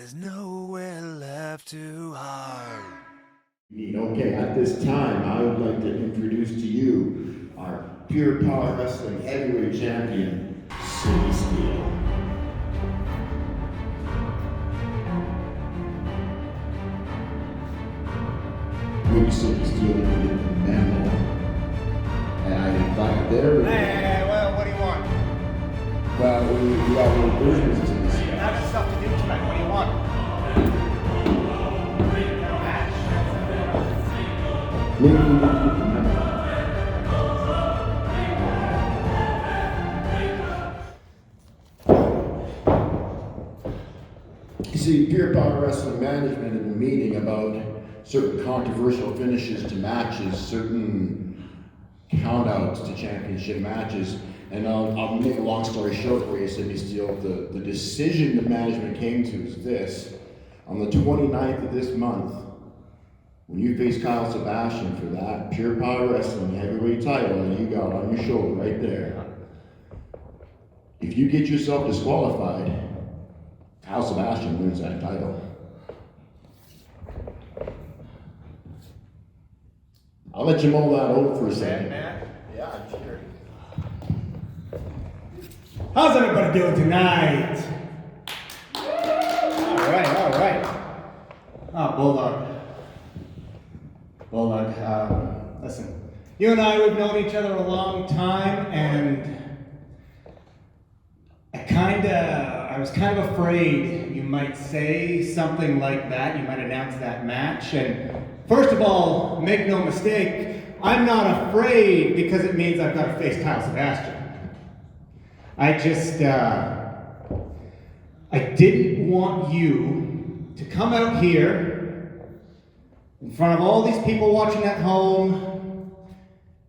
There's nowhere left to hide. Okay, at this time, I would like to introduce to you our Pure Power Wrestling Heavyweight Champion, Sydney Steele. Maybe Sydney Steele didn't get the memo, and I invited there. Hey, well, what do you want? Well, we got a little business in this. I have stuff to do tonight. What do you want? Maybe we need to get the memo. You see, Pure Power Wrestling Management in a meeting about certain controversial finishes to matches, certain countouts to championship matches, and I'll make a long story short for you, Sydney Steele. The decision the management came to is this: on the 29th of this month, when you face Kyle Sebastian for that Pure Power Wrestling heavyweight title that you got on your shoulder right there, if you get yourself disqualified, Kyle Sebastian wins that title. I'll let you mull that over for a second. Yeah, I'm sure. How's everybody doing tonight? All right. Oh, Bulldog, listen. You and I, we've known each other a long time, and I was kind of afraid you might say something like that. You might announce that match, and first of all, make no mistake, I'm not afraid because it means I've got to face Kyle Sebastian. I didn't want you to come out here in front of all these people watching at home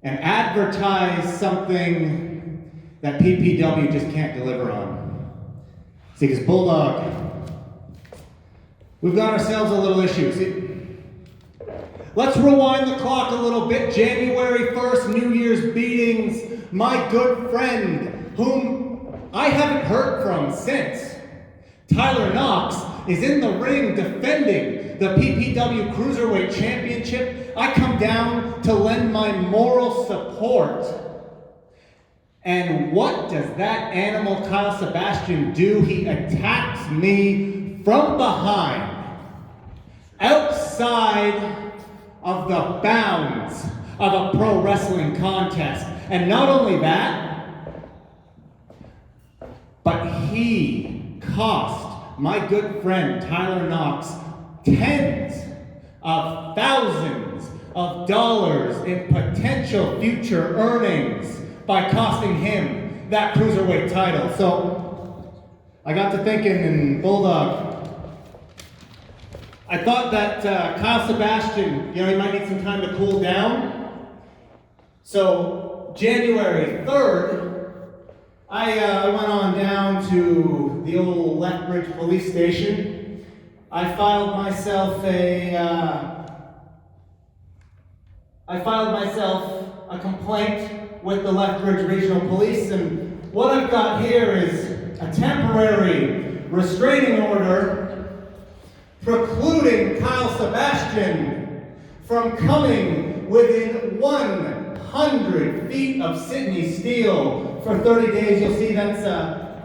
and advertise something that PPW just can't deliver on. See, because Bulldog, we've got ourselves a little issue. See, let's rewind the clock a little bit. January 1st, New Year's Beatings. My good friend, whom I haven't heard from since, Tyler Knox, is in the ring defending the PPW Cruiserweight Championship. I come down to lend my moral support. And what does that animal Kyle Sebastian do? He attacks me from behind, outside of the bounds of a pro wrestling contest. And not only that, but he cost my good friend Tyler Knox tens of thousands of dollars in potential future earnings by costing him that cruiserweight title. So I got to thinking, and Bulldog, I thought that Kyle Sebastian, he might need some time to cool down. So January 3rd, I went on down to the old Lethbridge police station. I filed myself a complaint with the Lethbridge Regional Police, and what I've got here is a temporary restraining order precluding Kyle Sebastian from coming within 100 feet of Sydney Steele for 30 days. You'll see that's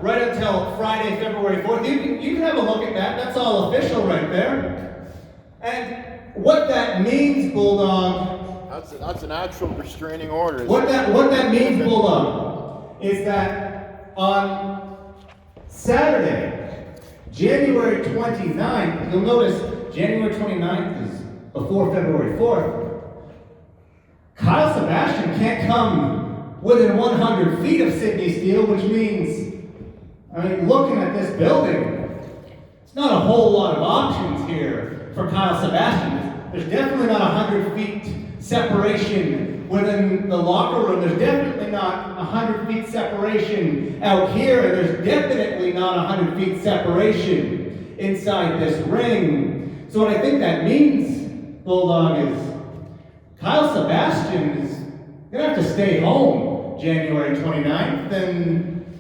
right until Friday, February 4th. You can have a look at that. That's all official right there. And what that means, Bulldog, That's an actual restraining order. What that means, Bulldog, is that on Saturday, January 29th, you'll notice January 29th is before February 4th. Kyle Sebastian can't come within 100 feet of Sydney Steele, which means, looking at this building, it's not a whole lot of options here for Kyle Sebastian. There's definitely not 100 feet separation within the locker room. There's definitely not 100 feet separation out here, and there's definitely not 100 feet separation inside this ring. So what I think that means, Bulldog, is Kyle Sebastian is gonna have to stay home January 29th, and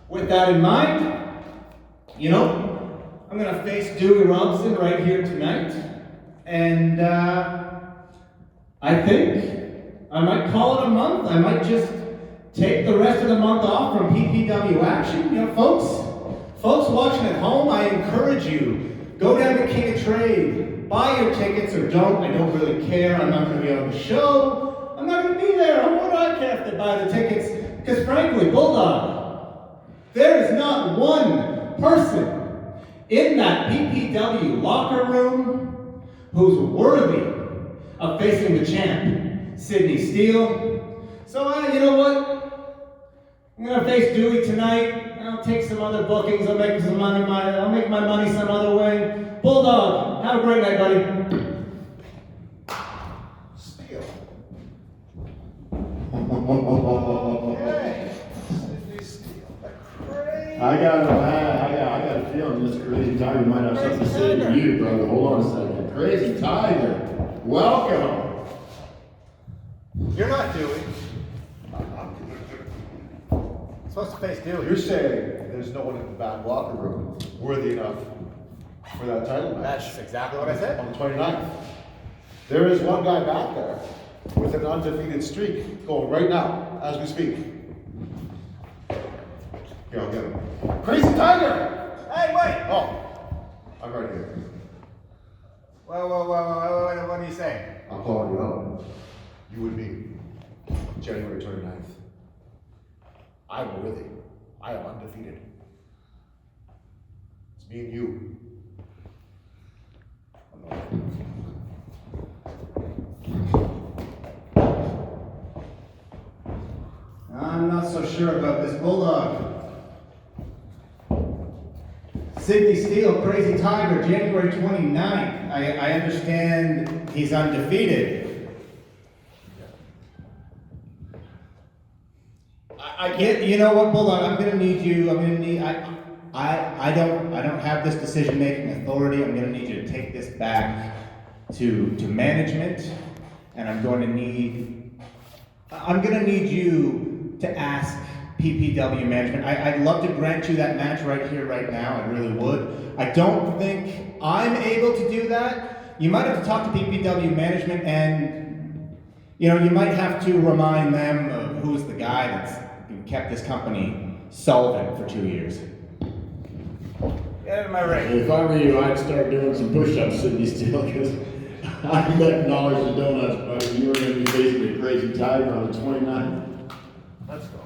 with that in mind, I'm gonna face Dewey Robson right here tonight. And I think I might call it a month. I might just take the rest of the month off from PPW action. You know, folks watching at home, I encourage you, go down to King of Trade, buy your tickets or don't. I don't really care. I'm not gonna be on the show. I'm not gonna be there. What do I care if they buy the tickets? Because frankly, Bulldog, there is not one person in that PPW locker room who's worthy of facing the champ, Sydney Steele. So, you know what? I'm gonna face Dewey tonight. I'll take some other bookings. I'll make some money. I'll make my money some other way. Bulldog, have a great night, buddy. Steele. I Sydney Steele. Crazy. got a feeling this Crazy Tiger might have something to say to you, brother. Hold on a second. Crazy Tiger, welcome. You're not Dewey. Supposed to face Dewey. You're saying there's no one in the back locker room worthy enough for that title match That's exactly what I said. on the 29th. There is one guy back there with an undefeated streak going right now as we speak. Here, I'll get him. Crazy Tiger! Hey, wait! Oh, I'm right here. Whoa, what are you saying? I'm calling you out. You and me, January 29th. I'm worthy. I am undefeated. It's me and you. I'm not so sure about this, Bulldog. Sydney Steele, Crazy Tiger, January 29th. I understand he's undefeated. I get, you know what, Bulldog, I don't have this decision-making authority. I'm gonna need you to take this back to management, and I'm gonna need you to ask PPW management. I'd love to grant you that match right here, right now, I really would. I don't think I'm able to do that. You might have to talk to PPW management, and you know, you might have to remind them of who's the guy that's kept this company solvent for 2 years. Get out of my ring. If I were you, I'd start doing some push-ups, Sydney Steele, because I bet dollars to donuts, buddy. You were going to be facing a Crazy Tiger on the 29th. Let's go.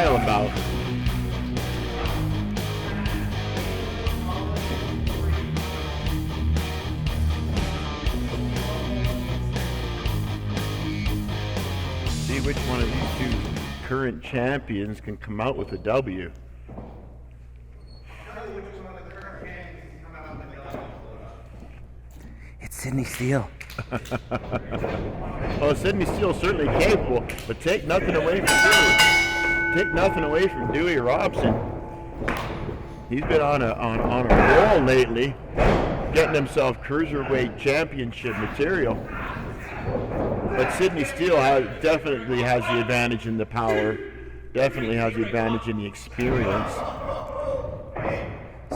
About see which one of these two current champions can come out with a W. It's Sydney Steele. Oh, Sydney Steele's certainly capable, but take nothing away from Dewey. Take nothing away from Dewey Robson. He's been on a roll lately, getting himself Cruiserweight Championship material. But Sydney Steele definitely has the advantage in the power, definitely has the advantage in the experience.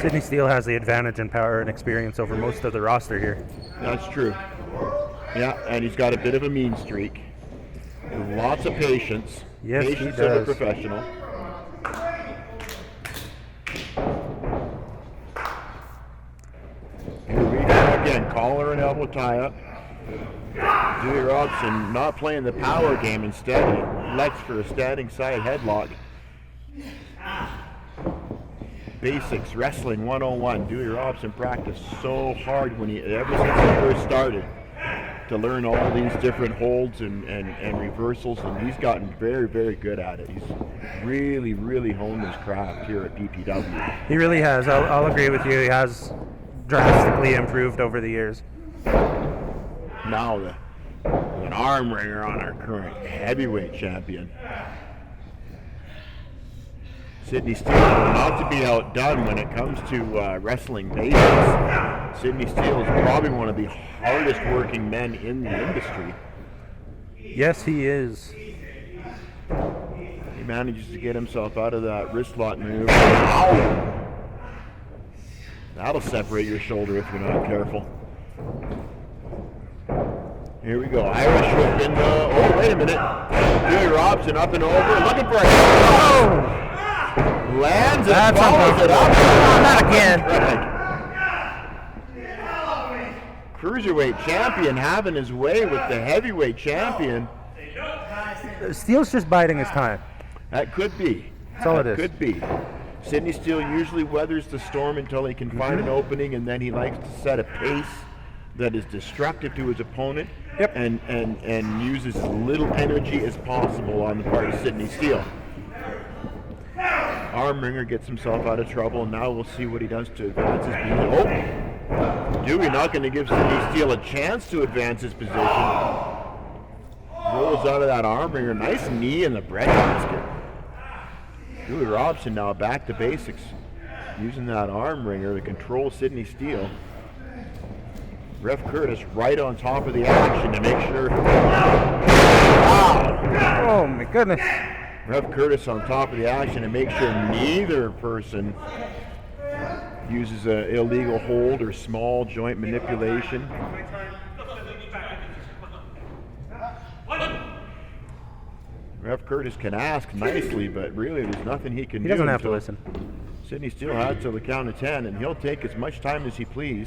Sydney Steele has the advantage in power and experience over most of the roster here. That's true. Yeah, and he's got a bit of a mean streak. And lots of patience. Yes, he Patience of a does. professional. Here we go again. Collar and elbow tie up. Dewey Robson not playing the power game, instead he elects for a standing side headlock. Basics Wrestling 101. Dewey Robson practiced so hard ever since he first started to learn all these different holds and reversals, and he's gotten very, very good at it. He's really, really honed his craft here at PPW. He really has. I'll agree with you. He has drastically improved over the years. Now an arm wringer on our current heavyweight champion. Sydney Steele not to be outdone when it comes to wrestling basics. Sydney Steele is probably one of the hardest working men in the industry. Yes, he is. He manages to get himself out of that wrist lock move. Ow! That'll separate your shoulder if you're not careful. Here we go. Irish whip in the... Oh, wait a minute. Dewey Robson up and over. Looking for a... Oh! Lands and follows it up. Not again. Cruiserweight champion having his way with the heavyweight champion. Steele's just biding his time. That could be. That's all it is. Could be. Sydney Steele usually weathers the storm until he can find an opening, and then he likes to set a pace that is destructive to his opponent. Yep. and uses as little energy as possible on the part of Sydney Steele. Arm wringer gets himself out of trouble, and now we'll see what he does to advance his position. Oh! Dewey not going to give Sydney Steele a chance to advance his position. Rolls out of that arm wringer. Nice knee in the breadbasket. Dewey Robson now back to basics, using that arm wringer to control Sydney Steele. Ref Curtis right on top of the action to make sure. Wow! Oh my goodness. Ref Curtis on top of the action to make sure neither person uses an illegal hold or small joint manipulation. Ref Curtis can ask nicely, but really there's nothing he can do. He doesn't have to listen. Sydney Steele has till the count of 10, and he'll take as much time as he please.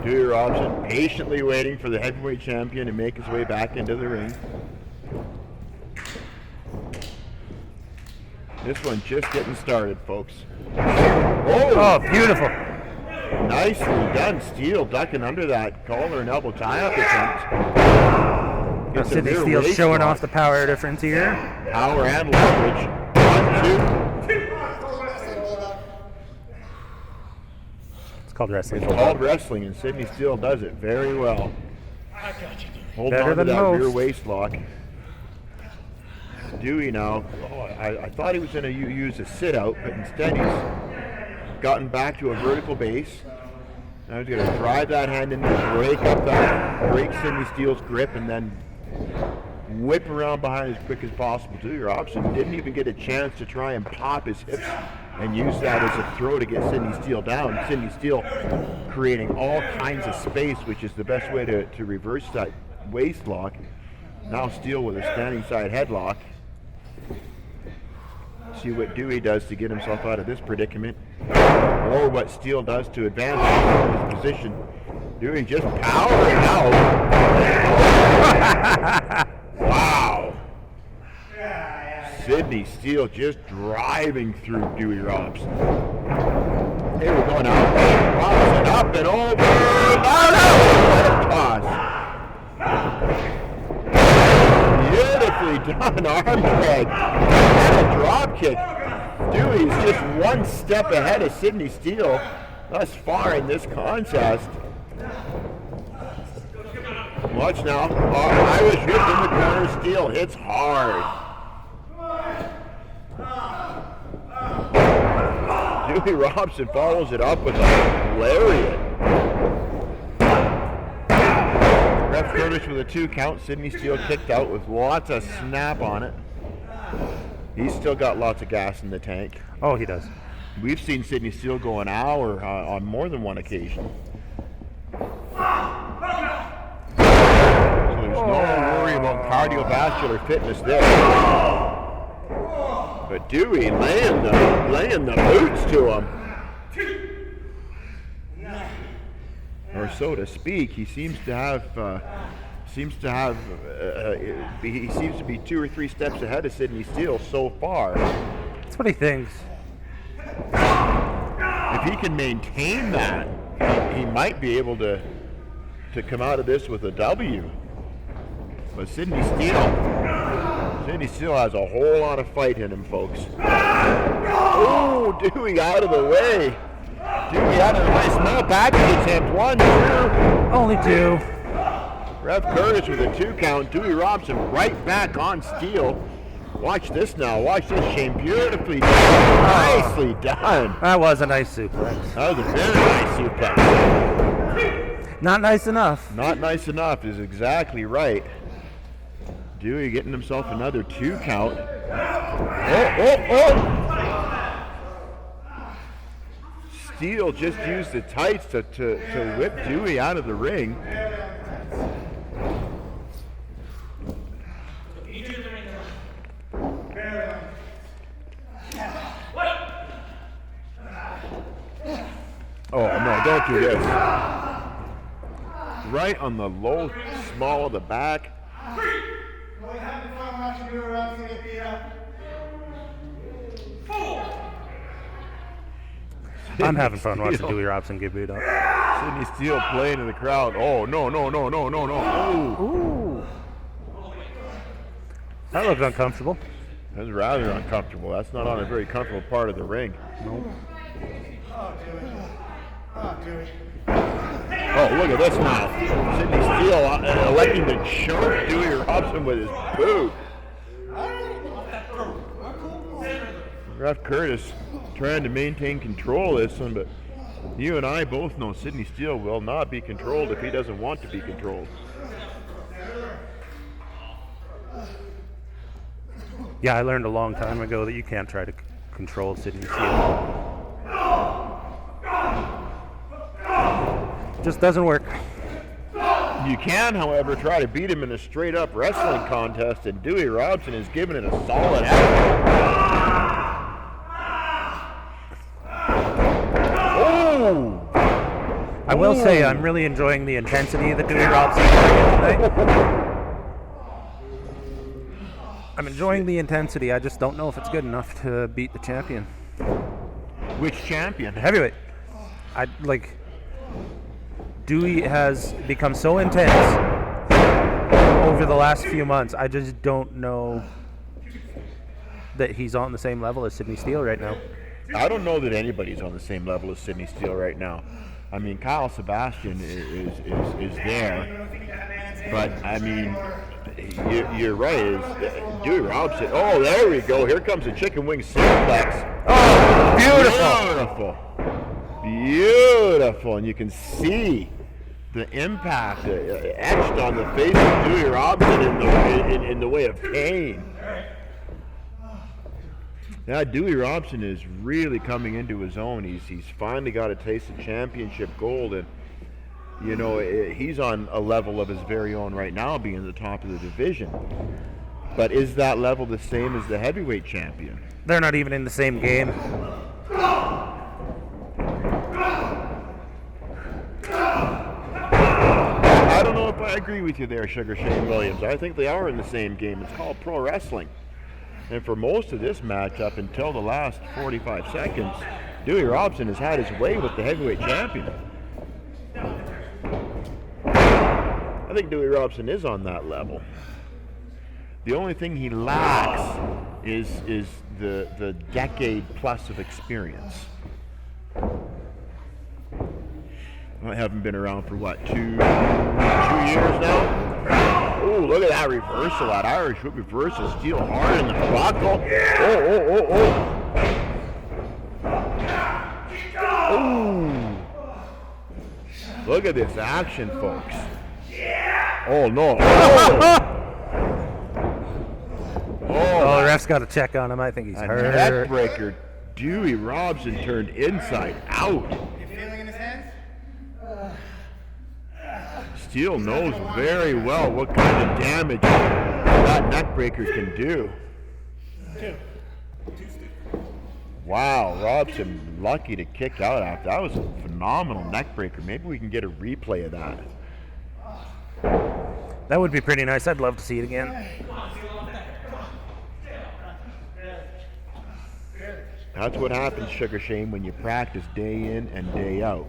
Dewey Robson patiently waiting for the heavyweight champion to make his way back into the ring. This one just getting started, folks. Oh, beautiful. Nicely done, Steele ducking under that collar and elbow tie-up attempt. Now Gets a Sydney rear Steele waist showing lock. off the power difference here. Power and leverage. 1, 2. It's called wrestling. It's called wrestling, and Sydney Steele does it very well. Hold Better on to than that most. rear waist lock. Dewey now, I thought he was going to use a sit-out, but instead he's gotten back to a vertical base. Now he's going to drive that hand in there, break Sydney Steele's grip, and then whip around behind as quick as possible. Dewey Robson didn't even get a chance to try and pop his hips and use that as a throw to get Sydney Steele down. Sydney Steele creating all kinds of space, which is the best way to reverse that waist lock. Now Steele with a standing side headlock. See what Dewey does to get himself out of this predicament, or what Steele does to advance his position. Dewey just powering out. Wow. Sydney Steele just driving through Dewey Robson. Hey, we're going out. Robson up and over. Oh no! Toss. Beautifully done arm drag and a drop kick. Dewey's just one step ahead of Sydney Steele thus far in this contest. Watch now. Irish whip in the corner. Steele hits hard. Dewey Robson follows it up with a lariat. Ref Curtis with a 2 count. Sydney Steele kicked out with lots of snap on it. He's still got lots of gas in the tank. Oh, he does. We've seen Sydney Steele go an hour on more than one occasion. So there's no worry about cardiovascular fitness there. But Dewey laying the boots to him. Or so to speak. He seems to be 2 or 3 steps ahead of Sydney Steele so far. That's what he thinks. if he can maintain that, he might be able to come out of this with a W. But Sydney Steele has a whole lot of fight in him, folks. Oh, Dewey out of the way. Dewey out of the way. Small package attempt. 1, 2. Only 2. Ref Curtis with a 2 count. Dewey Robson right back on Steele. Watch this now. Watch this, Shane. Beautifully done. Nicely done. That was a nice suplex. That was a very nice suplex. Not nice enough. Not nice enough is exactly right. Dewey getting himself another 2 count. Oh! Steele just used the tights to whip Dewey out of the ring. Oh, no, don't do this. Right on the low, small of the back. I'm having fun watching Dewey Robson get beat up. Sydney Steele playing in the crowd. Oh, no. Ooh. That looked uncomfortable. That's rather uncomfortable. That's not on a very comfortable part of the ring. Nope. Oh, look at this now. Sydney Steele electing to choke Dewey Robson with his boot. Ref Curtis trying to maintain control of this one, but you and I both know Sydney Steele will not be controlled if he doesn't want to be controlled. Yeah, I learned a long time ago that you can't try to control Sydney Steele. Just doesn't work. You can, however, try to beat him in a straight-up wrestling contest, and Dewey Robson is giving it a solid effort. Oh! I will say I'm really enjoying the intensity of the Dewey Robson tonight. I'm enjoying the intensity. I just don't know if it's good enough to beat the champion. Which champion? Heavyweight. Dewey has become so intense over the last few months. I just don't know that he's on the same level as Sydney Steele right now. I don't know that anybody's on the same level as Sydney Steele right now. I mean, Kyle Sebastian is there, but I mean, you're right. Dewey Robson. Oh, there we go. Here comes a chicken wing suplex. Oh, beautiful. Beautiful, and you can see the impact etched on the face of Dewey Robson in the way of pain. Now Dewey Robson is really coming into his own. He's finally got a taste of championship gold, and you know he's on a level of his very own right now, being at the top of the division. But is that level the same as the heavyweight champion? They're not even in the same game. I don't know if I agree with you there, Sugar Shane Williams. I think they are in the same game. It's called pro wrestling. And for most of this match, up until the last 45 seconds, Dewey Robson has had his way with the heavyweight champion. I think Dewey Robson is on that level. The only thing he lacks is the decade plus of experience. I haven't been around for what, two years now? Oh, look at that reversal, that Irish whip reversal. Steele hard in the buckle. Oh. Look at this action, folks. Oh, no. Oh, the ref's got to check on him. I think he's hurt. Neck breaker. Dewey Robson turned inside out. Steele knows very well what kind of damage that neck breaker can do. Wow, Robson lucky to kick out after. That was a phenomenal neck breaker. Maybe we can get a replay of that. That would be pretty nice. I'd love to see it again. That's what happens, Sugar Shane, when you practice day in and day out.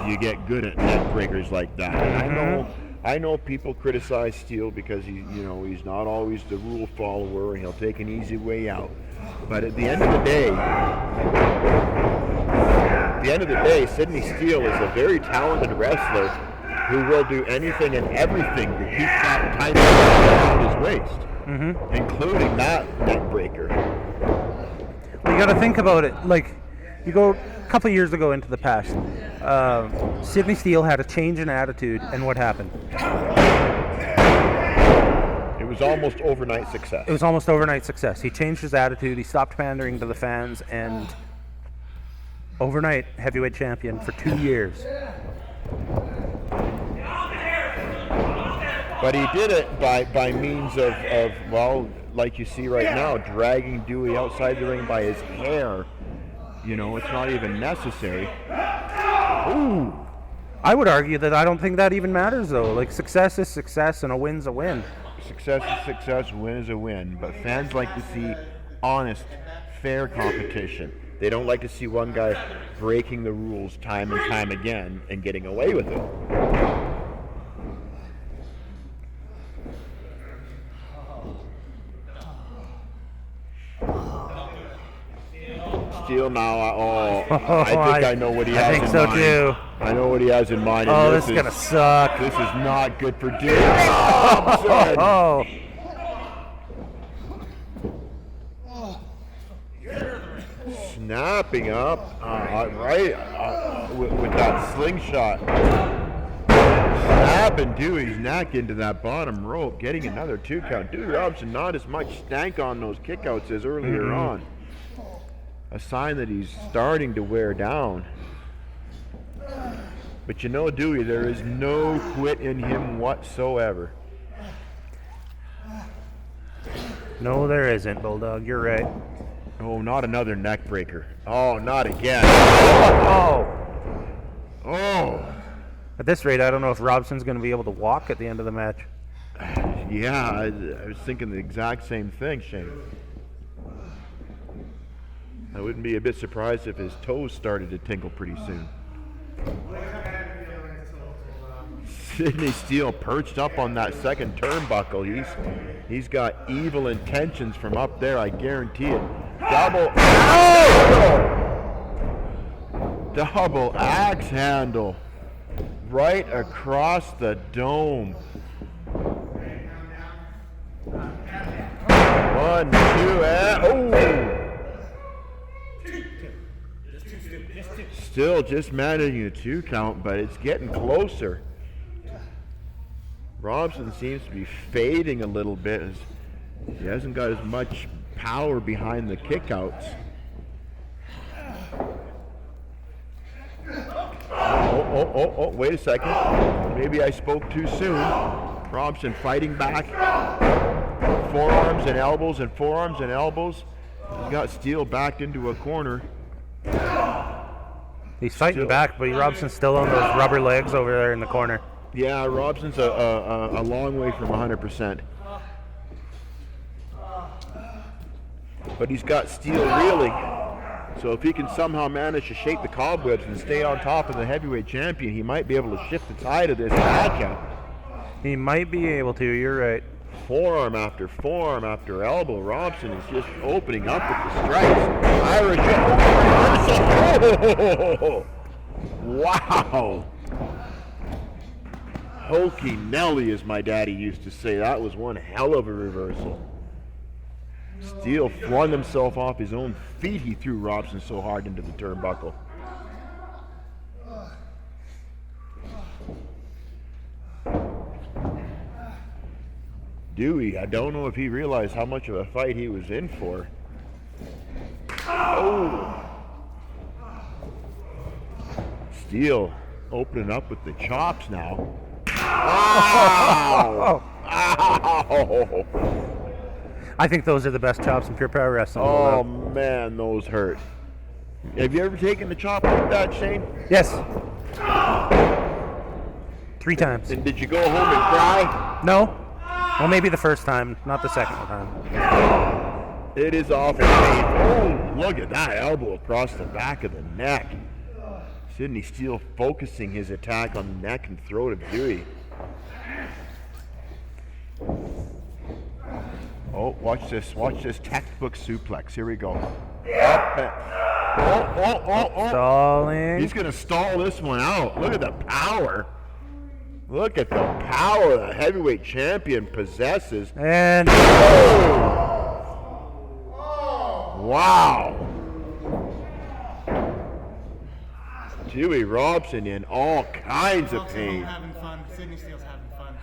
You get good at neck breakers like that. I know people criticize Steele because he's not always the rule follower and he'll take an easy way out. But at the end of the day, Sydney Steele is a very talented wrestler who will do anything and everything to keep that title around his waist, including that neck breaker. Well, you got to think about it. Like, you go a couple years ago into the past, Sydney Steele had a change in attitude, and what happened? It was almost overnight success. It was almost overnight success. He changed his attitude. He stopped pandering to the fans, and overnight heavyweight champion for 2 years. But he did it by means of, well, like you see right now, dragging Dewey outside the ring by his hair. You know, it's not even necessary. Ooh. I would argue that I don't think that even matters, though. Like, success is success, and a win's a win. Success is success, win is a win. But fans like to see honest, fair competition. They don't like to see one guy breaking the rules time and time again and getting away with it. Steele now, I think I know what he has in mind. I think so too. I know what he has in mind. Oh, this is going to suck. This is not good for Dewey. Robson! Oh. Snapping up with that slingshot. Snapping Dewey's neck into that bottom rope, getting another 2 count. Dewey Robson not as much stank on those kickouts as earlier on. A sign that he's starting to wear down. But you know, Dewey, there is no quit in him whatsoever. No, there isn't, Bulldog. You're right. Oh, not another neck breaker. Oh, not again. Oh. Oh. At this rate, I don't know if Robson's going to be able to walk at the end of the match. Yeah, I was thinking the exact same thing, Shane. I wouldn't be a bit surprised if his toes started to tingle pretty soon. Sydney Steele perched up on that second turnbuckle. He's got evil intentions from up there, I guarantee it. Double axe handle right across the dome. 1, 2, and oh! Still just managing a 2 count, but it's getting closer. Robson seems to be fading a little bit as he hasn't got as much power behind the kickouts. Oh, wait a second. Maybe I spoke too soon. Robson fighting back. Forearms and elbows and forearms and elbows. He's got Steele backed into a corner. He's fighting back, but Robson's still on those rubber legs over there in the corner. Yeah, Robson's a long way from 100%. But he's got Steele reeling. So if he can somehow manage to shake the cobwebs and stay on top of the heavyweight champion, he might be able to shift the tide of this matchup. He might be able to, you're right. Forearm after elbow. Robson is just opening up with the strikes. Irish. Oh! Wow. Hokey Nelly, as my daddy used to say. That was one hell of a reversal. Steele flung himself off his own feet. He threw Robson so hard into the turnbuckle. Dewey, I don't know if he realized how much of a fight he was in for. Oh! Steele opening up with the chops now. Ow! Ow! I think those are the best chops in pure power wrestling. Oh man, those hurt. Have you ever taken a chop like that, Shane? Yes. 3 times. And did you go home and cry? No. Well, maybe the first time, not the second time. It is awful pain. Oh, look at that elbow across the back of the neck. Sydney Steele focusing his attack on the neck and throat of Dewey. Oh, watch this textbook suplex. Here we go. Up and, oh. Stalling. He's going to stall this one out. Look at the power. Look at the power the heavyweight champion possesses. And wow. Dewey Robson in all kinds of pain. Having fun. Sydney Steele's having fun.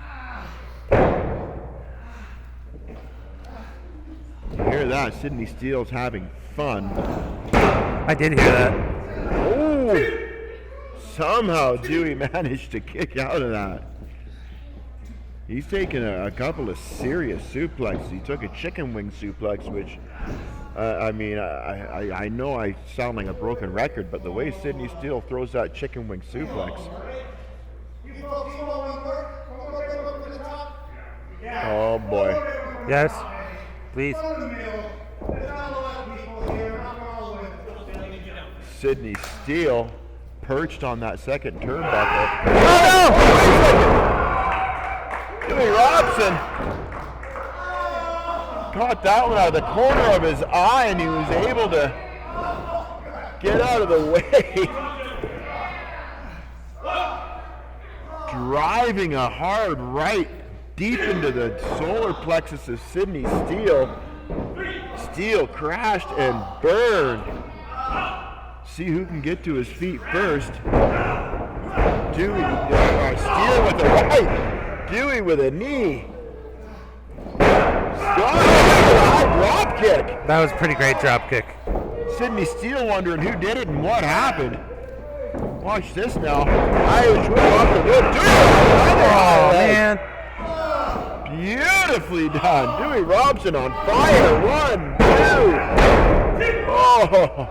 You hear that? Sydney Steele's having fun. I did hear that. Oh! Somehow Dewey managed to kick out of that. He's taken a couple of serious suplexes. He took a chicken wing suplex, which, I know I sound like a broken record, but the way Sydney Steele throws that chicken wing suplex. Oh boy. Yes, please. Sydney Steele perched on that second turnbuckle. Oh Dewey Robson caught that one out of the corner of his eye, and he was able to get out of the way. Driving a hard right deep into the solar plexus of Sydney Steele. Steele crashed and burned. See who can get to his feet first. Dewey, Steele with a right. Dewey with a knee. Drop kick. That was a pretty great drop kick. Sydney Steele wondering who did it and what happened. Watch this now. Irish whip off the rope. Oh, man. Beautifully done. Dewey Robson on fire. 1, 2. Oh.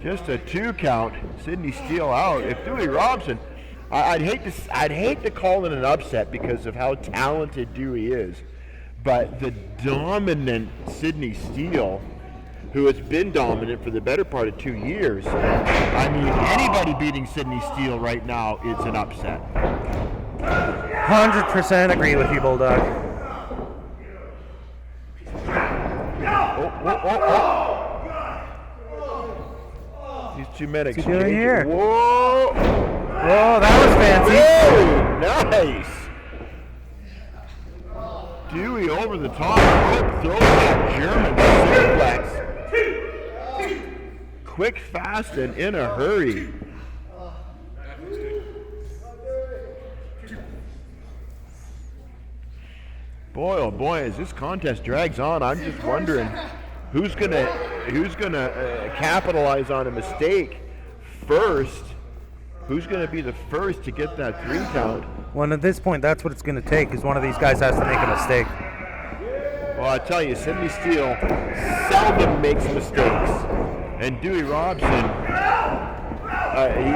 Just a 2 count. Sydney Steele out. If Dewey Robson, I'd hate to call it an upset because of how talented Dewey is, but the dominant Sydney Steele, who has been dominant for the better part of 2 years, I mean, anybody beating Sydney Steele right now, it's an upset. 100% agree with you, Bulldog. These two men What's he doing here? Whoa! Whoa, that was fancy. Whoa, nice. Dewey over the top rope, throws that German suplex. Quick, fast, and in a hurry. Boy, oh boy, as this contest drags on, I'm just wondering who's gonna capitalize on a mistake first. Who's gonna be the first to get that 3 count? Well, at this point, that's what it's going to take, is one of these guys has to make a mistake. Well, I tell you, Sydney Steele seldom makes mistakes, and Dewey Robson he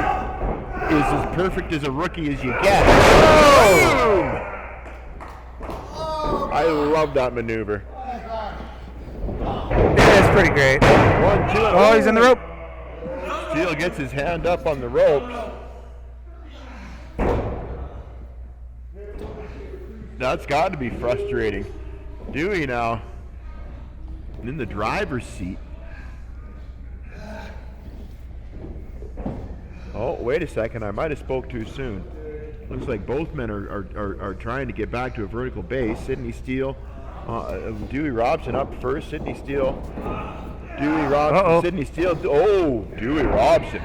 is as perfect as a rookie as you get. Boom! I love that maneuver. It is pretty great. 1, 2. Oh, he's in the rope. Steele gets his hand up on the ropes. That's got to be frustrating. Dewey now in the driver's seat. Oh, wait a second. I might have spoke too soon. Looks like both men are trying to get back to a vertical base. Sydney Steele, Dewey Robson up first. Sydney Steele, Dewey Robson, Uh-oh. Sydney Steele. Oh, Dewey Robson.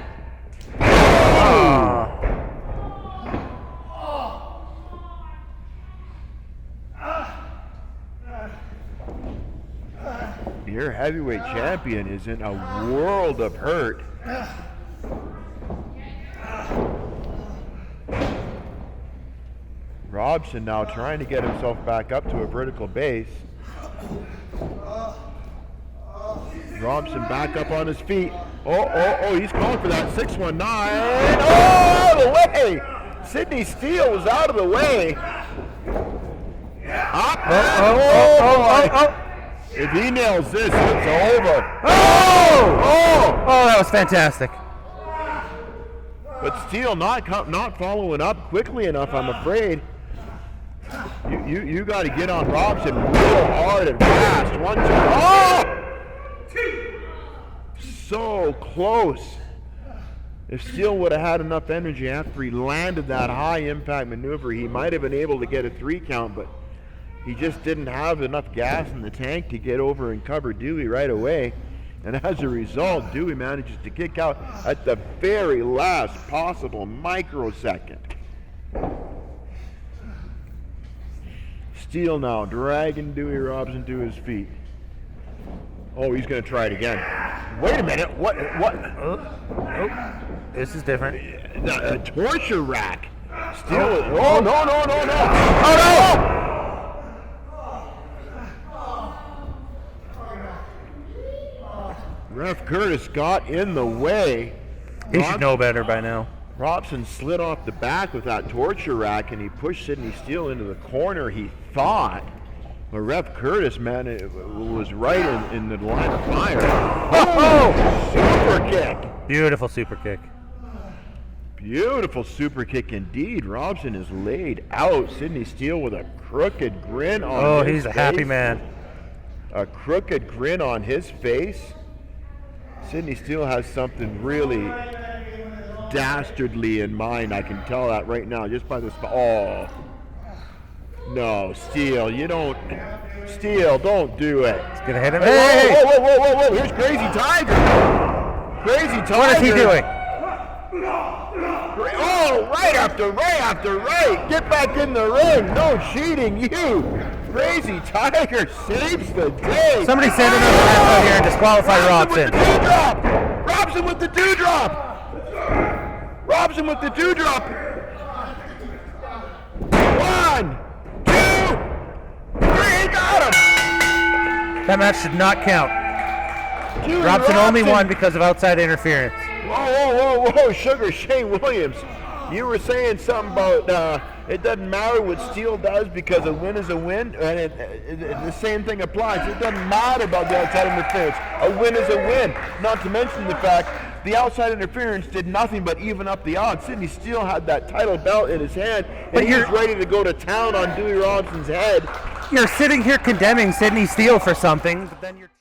Your heavyweight champion is in a world of hurt. Robson now trying to get himself back up to a vertical base. Robson back up on his feet. Oh, he's calling for that 619. Oh, out of the way! Sydney Steele was out of the way. Up. If he nails this, it's over. Oh, that was fantastic. But Steele not following up quickly enough, I'm afraid. You got to get on Robson real hard and fast. 1, 2. Oh! So close. If Steele would have had enough energy after he landed that high impact maneuver, he might have been able to get a 3 count, but he just didn't have enough gas in the tank to get over and cover Dewey right away. And as a result, Dewey manages to kick out at the very last possible microsecond. Steele now dragging Dewey Robson to his feet. Oh, he's going to try it again. Wait a minute. What? This is different. A torture rack. Steele. Oh, no. Oh, no! Ref Curtis got in the way. He should know better by now. Robson slid off the back with that torture rack, and he pushed Sydney Steele into the corner, he thought. But Ref Curtis, man, it was right in the line of fire. Oh! Super kick! Beautiful super kick. Beautiful super kick indeed. Robson is laid out. Sydney Steele with a crooked grin on his face. Oh, he's a happy man. A crooked grin on his face. Sydney Steele has something really dastardly in mind. I can tell that right now just by this. Oh. No, Steele, you don't. Steele, don't do it. He's going to hit him. Hey! Whoa. Here's Crazy Tiger. Crazy Tiger. What is he doing? Oh, right after right. Get back in the ring. No cheating, you. Crazy Tiger saves the day. Somebody send another ref out here and disqualify Robson. Robson with the dewdrop. Robson with the dewdrop. 1, 2, 3. Got him. That match should not count. Dude, Robson only won because of outside interference. Whoa, Sugar Shane Williams. You were saying something about it doesn't matter what Steele does because a win is a win, and the same thing applies. It doesn't matter about the outside interference. A win is a win. Not to mention the fact the outside interference did nothing but even up the odds. Sydney Steele had that title belt in his hand, and he was ready to go to town on Dewey Robson's head. You're sitting here condemning Sydney Steele for something, but then you're